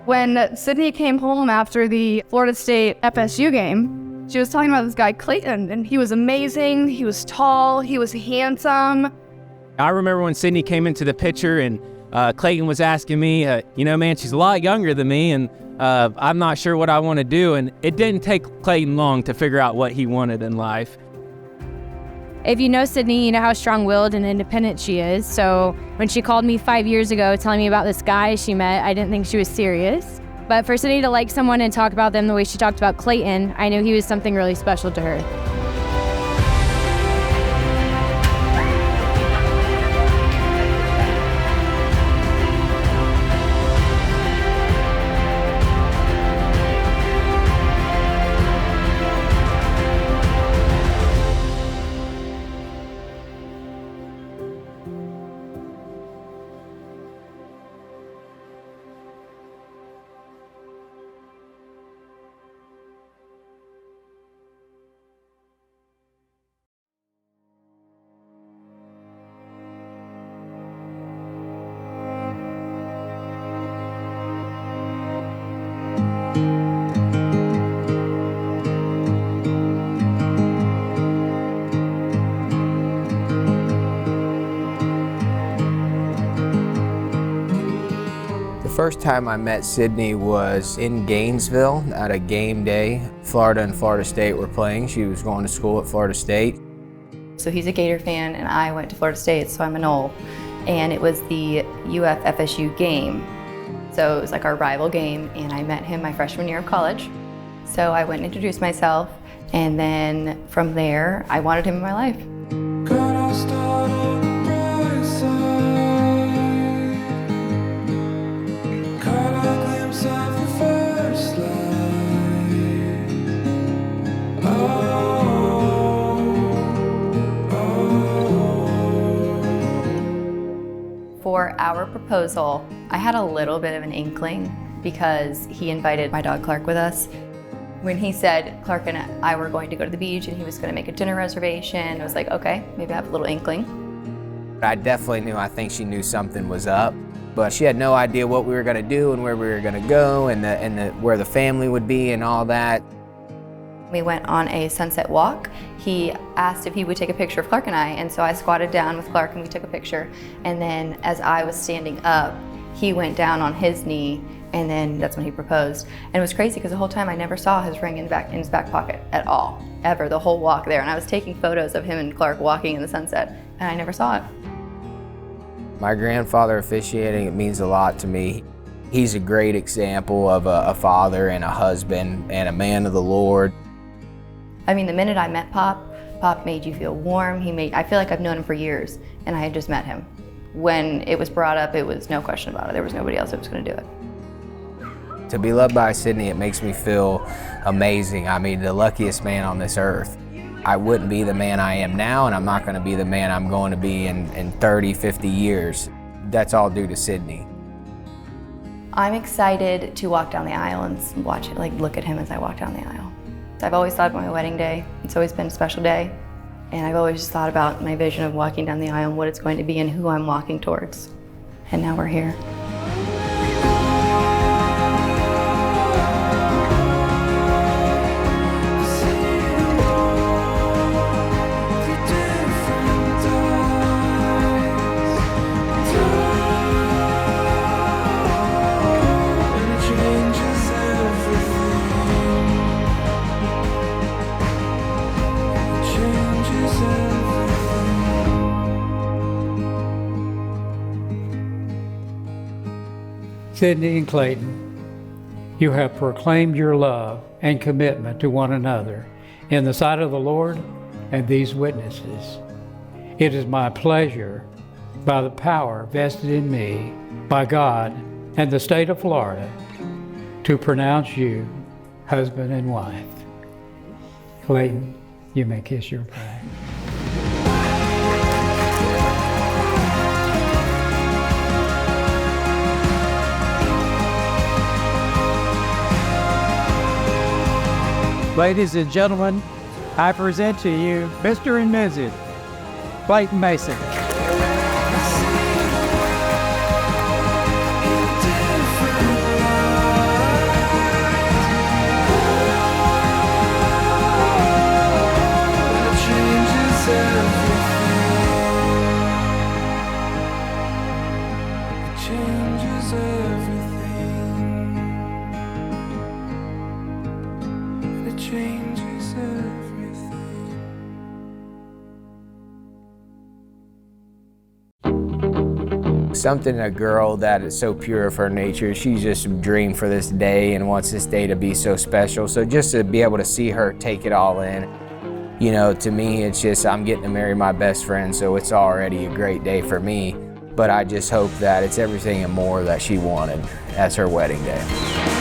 When Sydney came home after the Florida State FSU game, she was talking about this guy, Clayton, and he was amazing, he was tall, he was handsome. I remember when Sydney came into the picture and Clayton was asking me, man, she's a lot younger than me, and I'm not sure what I want to do. And it didn't take Clayton long to figure out what he wanted in life. If you know Sydney, you know how strong-willed and independent she is. So when she called me 5 years ago telling me about this guy she met, I didn't think she was serious. But for Sydney to like someone and talk about them the way she talked about Clayton, I knew he was something really special to her. The first time I met Sydney was in Gainesville at a game day. Florida and Florida State were playing. She was going to school at Florida State. So he's a Gator fan and I went to Florida State, so I'm a Nole. And it was the UF-FSU game. So it was like our rival game, and I met him my freshman year of college. So I went and introduced myself, and then from there, I wanted him in my life. For our proposal, I had a little bit of an inkling because he invited my dog Clark with us. When he said Clark and I were going to go to the beach and he was going to make a dinner reservation, I was like, okay, maybe I have a little inkling. I definitely knew, I think she knew something was up, but she had no idea what we were going to do and where we were going to go and where the family would be and all that. We went on a sunset walk. He asked if he would take a picture of Clark and I, and so I squatted down with Clark and we took a picture. And then as I was standing up, he went down on his knee, and then that's when he proposed. And it was crazy because the whole time I never saw his ring in his back pocket at all, ever, the whole walk there. And I was taking photos of him and Clark walking in the sunset, and I never saw it. My grandfather officiating, it means a lot to me. He's a great example of a father and a husband and a man of the Lord. I mean, the minute I met Pop made you feel warm. I feel like I've known him for years, and I had just met him. When it was brought up, it was no question about it. There was nobody else that was going to do it. To be loved by Sydney, it makes me feel amazing. I mean, the luckiest man on this earth. I wouldn't be the man I am now, and I'm not going to be the man I'm going to be in 30, 50 years. That's all due to Sydney. I'm excited to walk down the aisle and watch it, look at him as I walk down the aisle. I've always thought about my wedding day. It's always been a special day. And I've always just thought about my vision of walking down the aisle and what it's going to be and who I'm walking towards. And now we're here. Sydney and Clayton, you have proclaimed your love and commitment to one another in the sight of the Lord and these witnesses. It is my pleasure, by the power vested in me by God and the state of Florida, to pronounce you husband and wife. Clayton, you may kiss your bride. Ladies and gentlemen, I present to you Mr. and Mrs. Clayton Mason. something, a girl that is so pure of her nature. She's just dreamed for this day and wants this day to be so special. So just to be able to see her take it all in, you know, to me, it's just, I'm getting to marry my best friend, so it's already a great day for me. But I just hope that it's everything and more that she wanted as her wedding day.